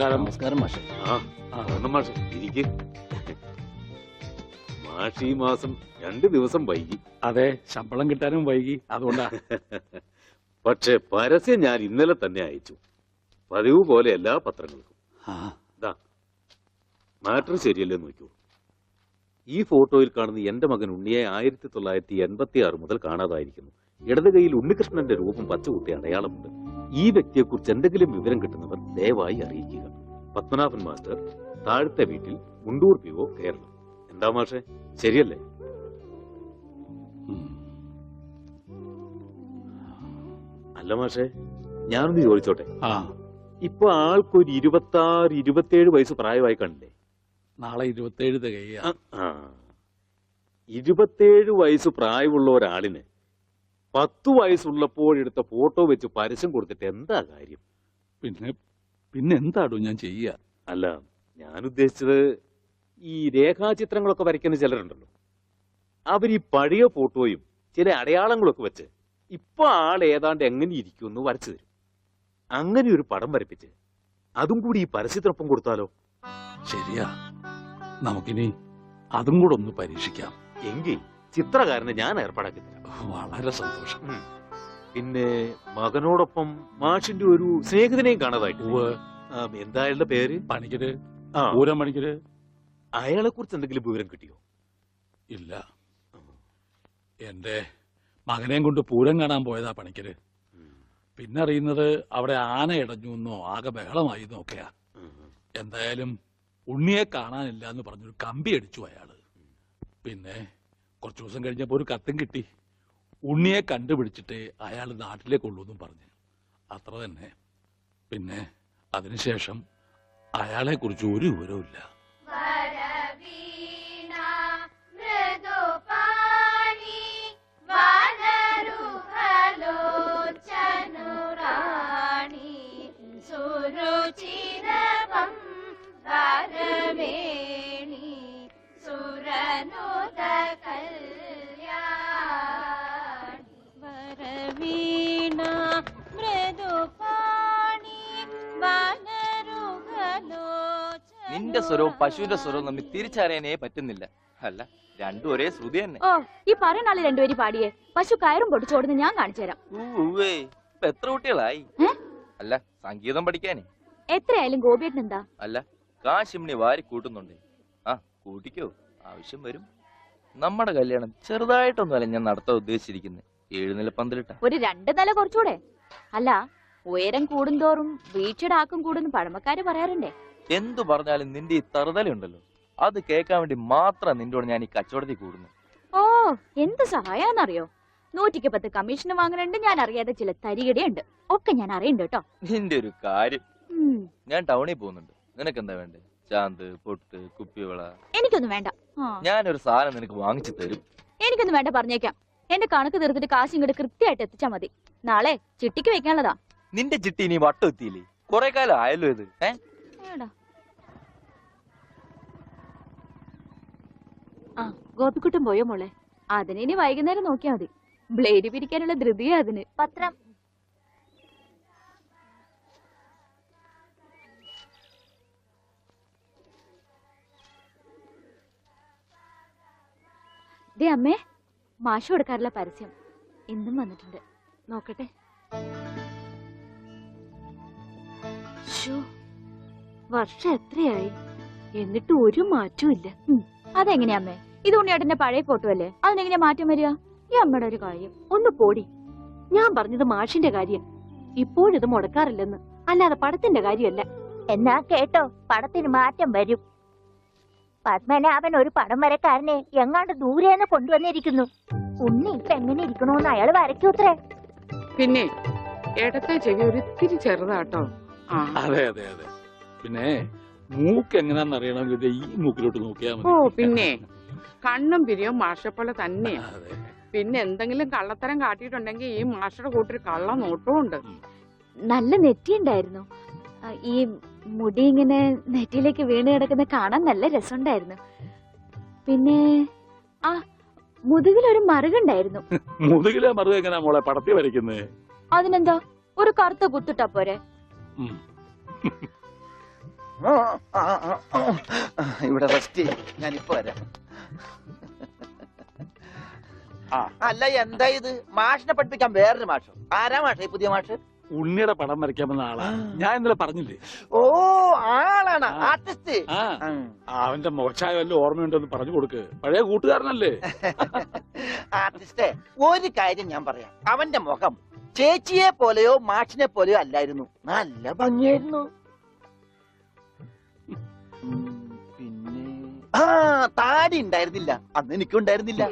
നമസ്കാരം. നമസ്കാരം മാഷെ. മാഷെ ഇരിക്ക്. മാഷ് ഈ മാസം 2 ദിവസം വൈകി. അതെ, ശമ്പളം കിട്ടാനും വൈകി, അതുകൊണ്ടാ. പക്ഷെ പരസ്യം ഞാൻ ഇന്നലെ തന്നെ അയച്ചു, പതിവ് പോലെ എല്ലാ പത്രങ്ങൾക്കും. മാറ്റർ ശരിയല്ലേ നോക്കൂ. ഈ ഫോട്ടോയിൽ കാണുന്ന എന്റെ മകൻ ഉണ്ണിയെ 1986 മുതൽ കാണാതായിരിക്കുന്നു. ഇടത് കൈയിൽ ഉണ്ണികൃഷ്ണന്റെ രൂപം പച്ചകുത്തി അടയാളമുണ്ട്. ഈ വ്യക്തിയെക്കുറിച്ച് എന്തെങ്കിലും വിവരം കിട്ടുന്നവർ ദയവായി അറിയിക്കുക. പത്മനാഭൻ മാസ്റ്റർ, താഴത്തെ വീട്ടിൽ, മുണ്ടൂർ PO, കേരളം. എന്താ മാഷെ, ശരിയല്ലേ? അല്ല മാഷെ, ഞാനൊന്ന് ചോദിച്ചോട്ടെ, ഇപ്പൊ ആൾക്കൊരു 26-27 വയസ്സ് പ്രായമായി കണ്ടില്ലേ? നാളെ 27 തികയ. 27 വയസ്സ് പ്രായമുള്ള ഒരാളിന് 10 വയസ്സുള്ളപ്പോഴെടുത്ത ഫോട്ടോ വെച്ച് പരസ്യം കൊടുത്തിട്ട് എന്താ കാര്യം? പിന്നെ എന്താടോ ഞാൻ ചെയ്യുക? അല്ല, ഞാൻ ഉദ്ദേശിച്ചത് ഈ രേഖാചിത്രങ്ങളൊക്കെ വരയ്ക്കുന്ന ചിലരുണ്ടല്ലോ, അവർ ഈ പഴയ ഫോട്ടോയും ചില അടയാളങ്ങളൊക്കെ വെച്ച് ഇപ്പൊ ആൾ ഏതാണ്ട് എങ്ങനെ ഇരിക്കുമെന്ന് വരച്ചു തരും. അങ്ങനെ ഒരു പടം വരപ്പിച്ച് അതും കൂടി ഈ പരസ്യത്തിനൊപ്പം കൊടുത്താലോ? ശരിയാ, നമുക്കിനി അതും കൂടെ ഒന്ന് പരീക്ഷിക്കാം. എങ്കിൽ ചിത്രകാരനെ ഞാൻ ഏർപ്പാടാക്കി തരാം. വളരെ സന്തോഷം. പിന്നെ മകനോടൊപ്പം മാഷിന്റെ ഒരു സ്നേഹിതനെയും കാണാതായിട്ട്. എന്താ അയാളുടെ പേര്? പണിക്കര്, പൂരം പണിക്കര്. അയാളെ കുറിച്ച് എന്തെങ്കിലും വിവരം കിട്ടിയോ? ഇല്ല, എന്റെ മകനെയും കൊണ്ട് പൂരം കാണാൻ പോയതാ പണിക്കര്. പിന്നെ അറിയുന്നത് അവിടെ ആന ഇടഞ്ഞു എന്നോ ആകെ ബഹളമായി എന്നൊക്കെയാ. എന്തായാലും ഉണ്ണിയെ കാണാനില്ല എന്ന് പറഞ്ഞൊരു കമ്പി അടിച്ചു അയാള്. പിന്നെ കുറച്ചു ദിവസം കഴിഞ്ഞപ്പോ ഒരു കത്തും കിട്ടി, ഉണ്ണിയെ കണ്ടുപിടിച്ചിട്ട് അയാൾ നാട്ടിലേക്ക് ഉള്ളൂന്നും പറഞ്ഞു. അത്ര തന്നെ. പിന്നെ അതിനുശേഷം അയാളെ കുറിച്ച് ഒരു വിവരവും ഇല്ല. നിന്റെ സ്വരവും പശുവിന്റെ സ്വരവും തമ്മിൽ തിരിച്ചറിയാനേ പറ്റുന്നില്ല. അല്ല, രണ്ടും ഒരേ ശ്രുതി തന്നെ. ഓ, ഈ പറയുന്ന ആള് രണ്ടുപേരും പാടിയേ. പശു കയറും പൊട്ടിച്ചോടുന്ന് ഞാൻ കാണിച്ചു തരാം. ഇപ്പൊ എത്ര കുട്ടികളായി? അല്ല, സംഗീതം പഠിക്കാനേ. എത്രയായാലും ഗോപിയേട്ടൻ എന്താ? അല്ല, കാശിമണി വാരി കൂട്ടുന്നുണ്ടേ. കൂട്ടിക്കോ, ആവശ്യം വരും. നമ്മുടെ കല്യാണം ചെറുതായിട്ടൊന്നുമല്ല ഞാൻ നടത്താൻ ഉദ്ദേശിച്ചിരിക്കുന്നത്. 7 നില പന്തലിട്ട ഒരു 2 നില കുറച്ചുകൂടെ? അല്ല, ഉയരം കൂടുന്തോറും വീഴ്ചയുടെ ആക്കം കൂടുന്നു പഴമക്കാര് പറയാറുണ്ടേ. എന്തു പറഞ്ഞാലും നിന്റെ ഈ തറുതലുണ്ടല്ലോ, അത് കേൾക്കാൻ വേണ്ടി മാത്രം നിന്നോട് ഞാൻ ഈ കച്ചവടത്തിൽ കൂടുന്നു. ഓ, എന്ത് സഹായാന്നറിയോ? 110 കമ്മീഷൻ വാങ്ങുന്നുണ്ട്, ഞാൻ അറിയാതെ ചില തരികിടയുണ്ട്, ഒക്കെ ഞാൻ അറിയണ്ട് കേട്ടോ. നിന്റെ ഒരു കാര്യം. ഞാൻ ടൗണിൽ പോകുന്നുണ്ട്, നിനക്കെന്താ വേണ്ടേ? ചാന്ത്, പൊട്ട്, കുപ്പിവള. എനിക്കൊന്നും വേണ്ട. ഞാനൊരു സാധനം നിനക്ക് വാങ്ങിച്ചു തരും. എനിക്കൊന്നും വേണ്ട, പറഞ്ഞേക്കാം. എന്റെ കണക്ക് തീർത്തിട്ട് കാശ് ഇങ്ങോട്ട് കൃത്യമായിട്ട് എത്തിച്ചാ മതി. നാളെ ചിട്ടിക്ക് വെക്കാനുള്ളതാ. നിന്റെ ചിട്ടി ഇനി വട്ടം എത്തിയില്ലേ? കൊറേ കാലം ആയല്ലോ ഇത്. ഗോപിക്കുട്ടൻ പോയോ മോളെ? അതിനി വൈകുന്നേരം നോക്കിയാ മതി. ബ്ലേഡ് പിരിക്കാനുള്ള ധൃതിയാ അതിന്. പത്രം ദേ അമ്മേ, മാഷ് കൊടുക്കാറുള്ള പരസ്യം ഇന്നും വന്നിട്ടുണ്ട്, നോക്കട്ടെ. വർഷം എത്രയായി, എന്നിട്ട് ഒരു മാറ്റവും ഇല്ല. അതെങ്ങനെയാ അമ്മേ? ഇത് ഉണ്ണിയേട്ടന്റെ പഴയ ഫോട്ടോ അല്ലേ, അതിനെങ്ങനെ മാറ്റം വരിക? ഈ അമ്മയുടെ ഒരു കാര്യം. ഒന്ന് പോടി. ഞാൻ പറഞ്ഞത് മാഷിന്റെ കാര്യം. ഇപ്പോഴിത് മുടക്കാറില്ലെന്ന്, അല്ലാതെ പടത്തിന്റെ കാര്യമല്ല. എന്നാ കേട്ടോ, പടത്തിന് മാറ്റം വരും. പത്മനാഭൻ ഒരു പടം വരക്കാരനെ എങ്ങാണ്ട് ദൂരെന്ന് കൊണ്ടുവന്നിരിക്കുന്നു. ഉണ്ണി ഇപ്പൊ എങ്ങനെ ഇരിക്കണോന്ന് അയാൾ വരയ്ക്കൂത്രേ. പിന്നെ ഇടത്തെ ചെവി ഒരിത്തിരി ചെറുതാട്ടോ. അതെ അതെ അതെ. പിന്നെ മൂക്ക് എങ്ങനെയാന്ന് അറിയണമെങ്കിൽ ഈ മൂക്കിലോട്ട് നോക്കിയാ മതി. ഓ, പിന്നെ കണ്ണും പിരിയും മാഷെപ്പോലെ തന്നെയാ. പിന്നെ എന്തെങ്കിലും കള്ളത്തരം കാട്ടിയിട്ടുണ്ടെങ്കിൽ ഈ മാഷയുടെ കൂട്ടൊരു കള്ള നോട്ടവും ഉണ്ട്. നല്ല നെറ്റിയുണ്ടായിരുന്നു. ഈ മുടി ഇങ്ങനെ നെറ്റിയിലേക്ക് വീണ് കിടക്കുന്ന കാണാൻ നല്ല രസമുണ്ടായിരുന്നു. പിന്നെ ആ മുതുകിലൊരു മറുകുണ്ടായിരുന്നു. മുതുകിലെ മറുക എങ്ങനെയാ മോളെ പടത്തി വരയ്ക്കുന്നേ? അതിനെന്താ, ഒരു കറുത്ത കുത്തിട്ടാ പോരെ? ഇവിടെ റെസ്റ്റ് ഞാനിപ്പോ വരാം. അല്ല എന്താ ഇത്? മാഷിനെ പഠിപ്പിക്കാൻ വേറൊരു മാഷോ? ആരാ മാഷ ഈ പുതിയ മാഷ്? ഉണ്ണിയുടെ പടം വരയ്ക്കാമെന്ന ആളാ. ഞാൻ ഇന്നലെ പറഞ്ഞില്ലേ? ഓ ആളാണ് ആർട്ടിസ്റ്റ്. ആ അവന്റെ മുഖച്ചായ വല്ല ഓർമ്മയുണ്ടെന്ന് പറഞ്ഞു കൊടുക്ക്. പഴയ കൂട്ടുകാരനല്ലേ? ആർട്ടിസ്റ്റേ, ഒരു കാര്യം ഞാൻ പറയാം. അവന്റെ മുഖം ചേച്ചിയെ പോലെയോ മാഷിനെ പോലെയോ അല്ലായിരുന്നു. നല്ല ഭംഗിയായിരുന്നു. പിന്നെ താടി ഉണ്ടായിരുന്നില്ല. അന്ന് എനിക്കും ഉണ്ടായിരുന്നില്ല.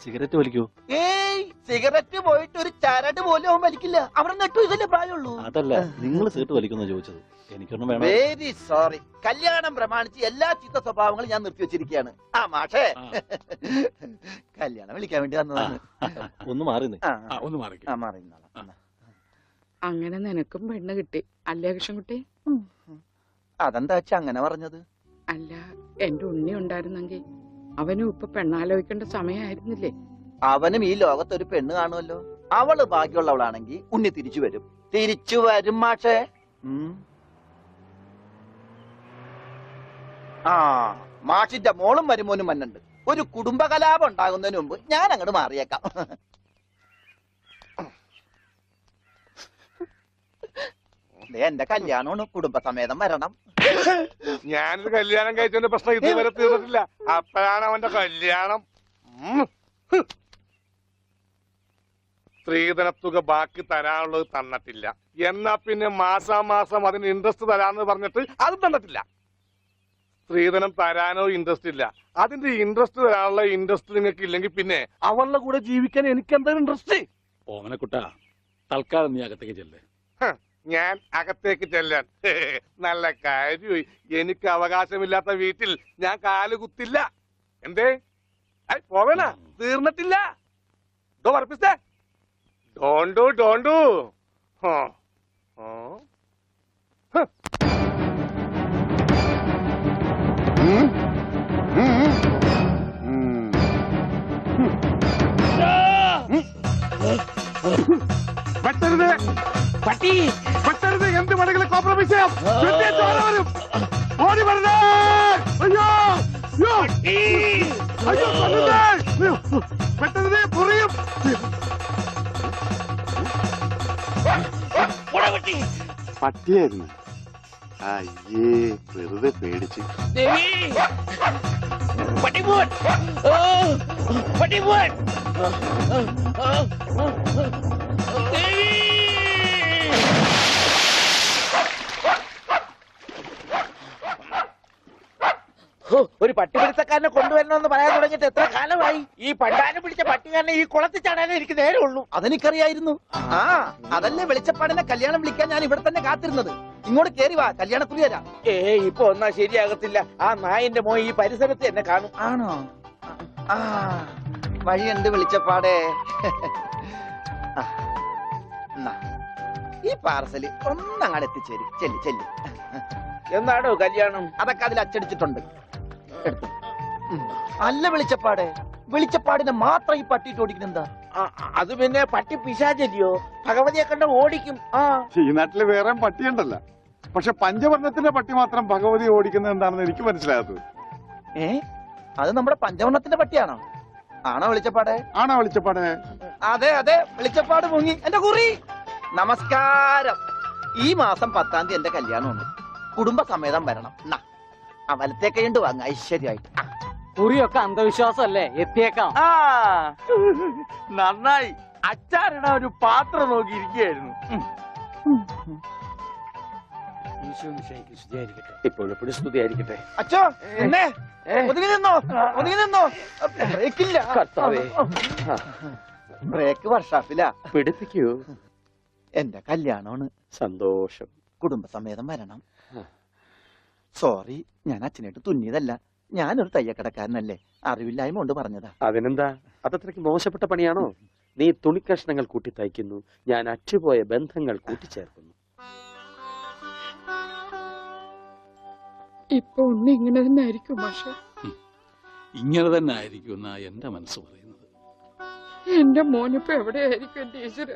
സിഗരറ്റ് വലിക്കൂ? ഏയ് സിഗരറ്റ് പോയിട്ട് ഒരു ചരട് പോലും അവൻ വലിക്കില്ല. അവിടെ 8 വയസ്സല്ലേ പ്രായമുള്ളൂ. അതല്ല, നിങ്ങൾ സീറ്റ് വലിക്കുന്ന ചോദിച്ചത്. എനിക്കൊന്നും വേണം. Very sorry. കല്യാണം പ്രമാണിച്ച് എല്ലാ ചീത്ത സ്വഭാവങ്ങളും ഞാൻ നിർത്തി വെച്ചിരിക്കുകയാണ്. ആ മാഷേ, കല്യാണം വിളിക്കാൻ വേണ്ടി വന്നതാണ്. ഒന്ന് മാറി ഒന്ന് മാറിക്കും. ആ മാറി നിന്നോളാം. അങ്ങനെ നിനക്കും പെണ്ണ് കിട്ടി അല്ലേ കൃഷ്ണൻകുട്ടി? അതെന്താ വെച്ചാ അങ്ങനെ പറഞ്ഞത്? അല്ല, എന്റെ ഉണ്ണി ഉണ്ടായിരുന്നെങ്കിൽ അവനും ഇപ്പൊ പെണ്ണാലോചിക്കേണ്ട സമയമായിരുന്നില്ലേ? അവനും ഈ ലോകത്തൊരു പെണ്ണ് കാണുമല്ലോ. അവള് ഭാഗ്യമുള്ളവളാണെങ്കിൽ ഉണ്ണി തിരിച്ചു വരും. തിരിച്ചു വരും മാഷേ. ആ മാഷിന്റെ മോളും മരുമോനും മന്നുണ്ട്. ഒരു കുടുംബകലാപം ഉണ്ടാകുന്നതിന് മുമ്പ് ഞാൻ അങ്ങോട്ട് മാറിയേക്കാം. എന്റെ കല്യാണമാണ്, കുടുംബസമേതം വരണം. ഞാനൊരു കല്യാണം കഴിച്ചതിന്റെ പ്രശ്നം ഇതുവരെ തീർന്നിട്ടില്ല. അപ്പോഴാണ് അവന്റെ കല്യാണം. സ്ത്രീധനത്തുക ബാക്കി തരാനുള്ളത് തന്നിട്ടില്ല. എന്നാ പിന്നെ മാസാമാസം അതിന് ഇൻട്രസ്റ്റ് തരാന്ന് പറഞ്ഞിട്ട് അതും തന്നിട്ടില്ല. സ്ത്രീധനം തരാനോ ഇൻട്രസ്റ്റ് ഇല്ല. അതിന്റെ ഇൻട്രസ്റ്റ് തരാനുള്ള ഇൻട്രസ്റ്റ് നിങ്ങൾക്ക് ഇല്ലെങ്കിൽ പിന്നെ അവളുടെ കൂടെ ജീവിക്കാൻ എനിക്ക് എന്താ ഇൻട്രസ്റ്റ്? ഓമനക്കുട്ട, തൽക്കാലം നീ അകത്തേക്ക് ചെല്ലേ. ഞാൻ അകത്തേക്ക് ചെല്ലാൻ നല്ല കാര്യമായി. എനിക്ക് അവകാശമില്ലാത്ത വീട്ടിൽ ഞാൻ കാല് കുത്തില്ല. എന്തേ പോവേണ? തീർന്നിട്ടില്ല. പറപ്പിച്ചേ ഡോണ്ടു വെട്ടരുത് പട്ടി, വെട്ടരുത്. എന്ത് വേണമെങ്കിലും കോംപ്രമൈസ് ചെയ്യാം. വരും. ഓടി വരണേ. അയ്യോ അയ്യോ വെട്ടരുത്, പൊറിയും. പട്ടിയായിരുന്നു. അയ്യേ, വെറുതെ പേടിച്ച്. ഒരു പട്ടിപിടുത്തക്കാരനെ കൊണ്ടുവരണമെന്ന് പറയാൻ തുടങ്ങിയിട്ട് എത്ര കാലമായി? ഈ പണ്ടാനം പിടിച്ച പട്ടിക്കാരനെ ഈ കുളത്തിൽ ചാടാനേ എനിക്ക് നേരമുള്ളൂ. അതെനിക്കറിയായിരുന്നു. ആ അതല്ലേ വെളിച്ചപ്പാടിനെ കല്യാണം വിളിക്കാൻ ഞാൻ ഇവിടെ തന്നെ കാത്തിരുന്നത്. ഇങ്ങോട്ട് കേറി വാ, കല്യാണക്കുറി തരാം. ഇപ്പൊ ഒന്നാ ശരിയാകത്തില്ല. ആ നായന്റെ മോൻ ഈ പരിസരത്ത് എന്നെ കാണും. ആണോ? ആ വഴിയുണ്ട് വെളിച്ചപ്പാടേ. ഈ പാർസല് ഒന്നങ്ങാട് എത്തിച്ചേരും. ചെല്ലി ചെല്ലി. എന്നാണോ കല്യാണം? അതൊക്കെ അതിൽ അച്ചടിച്ചിട്ടുണ്ട്. അല്ല വെളിച്ചപ്പാടെ, വെളിച്ചപ്പാടിനെ മാത്രം ഈ പട്ടിയിട്ട് ഓടിക്കുന്നെന്താ? അത് പിന്നെ പട്ടി പിശാചല്ലിയോ? ഭഗവതിയെ കണ്ട ഓടിക്കും. ഈ നാട്ടില് വേറെ പട്ടിയുണ്ടല്ല. പക്ഷെ പഞ്ചവർണ്ണത്തിന്റെ പട്ടി മാത്രം ഭഗവതി ഓടിക്കുന്നത് എന്താണെന്ന് എനിക്ക് മനസ്സിലാകാത്തത്. അത് നമ്മുടെ പഞ്ചവർണ്ണത്തിന്റെ പട്ടിയാണോ? ആണോ വെളിച്ചപ്പാടെ? ആണോ വെളിച്ചപ്പാടെ? അതെ അതെ, വെളിച്ചപ്പാട് മുങ്ങി. എന്റെ കുറി നമസ്കാരം. ഈ മാസം 10-ാം തീയതി എന്റെ കല്യാണമുണ്ട്. കുടുംബസമേതം വരണം. വലത്തേക്ക് കണ്ട് വാങ്ങ ഐശ്വര്യമായിട്ട്. കുറിയൊക്കെ അന്ധവിശ്വാസമല്ലേ? എത്തിയേക്കാം. നന്നായി. അച്ചാറിടാൻ ഒരു പാത്രം നോക്കിയിരിക്കുകയായിരുന്നു. ഇപ്പോഴെപ്പോഴും സ്തുതിയായിരിക്കട്ടെ. അച്ഛോ എന്നെ ഒതുങ്ങി നിന്നോ, ഒതുങ്ങി നിന്നോ. ബ്രേക്കില്ല. ബ്രേക്ക് വർഷാപ്പില്ല. പിടിപ്പിക്കൂ. എന്റെ കല്യാണമാണ്. സന്തോഷം. കുടുംബസമേതം വരണം. സോറി, ഞാൻ അച്ഛനായിട്ട് തുന്നിയതല്ല. ഞാനൊരു തയ്യക്കടക്കാരനല്ലേ, അറിവില്ലായ്മ കൊണ്ട് പറഞ്ഞതാ. അതിനെന്താ? അതത്രയ്ക്ക് മോശപ്പെട്ട പണിയാണോ? നീ തുണിക്കഷ്ണങ്ങൾ കൂട്ടി തയ്ക്കുന്നു, ഞാൻ അറ്റുപോയ ബന്ധങ്ങൾ കൂട്ടിച്ചേർക്കുന്നു. ഇപ്പൊ ഉണ്ണി ഇങ്ങനെ തന്നെ ആയിരിക്കും പക്ഷെ. ഇങ്ങനെ തന്നെ ആയിരിക്കും എന്നാ എന്റെ മനസ്സ് പറയുന്നത്. എന്റെ മോനിപ്പോ എവിടെയായിരിക്കും എന്റെ ഈശ്വര?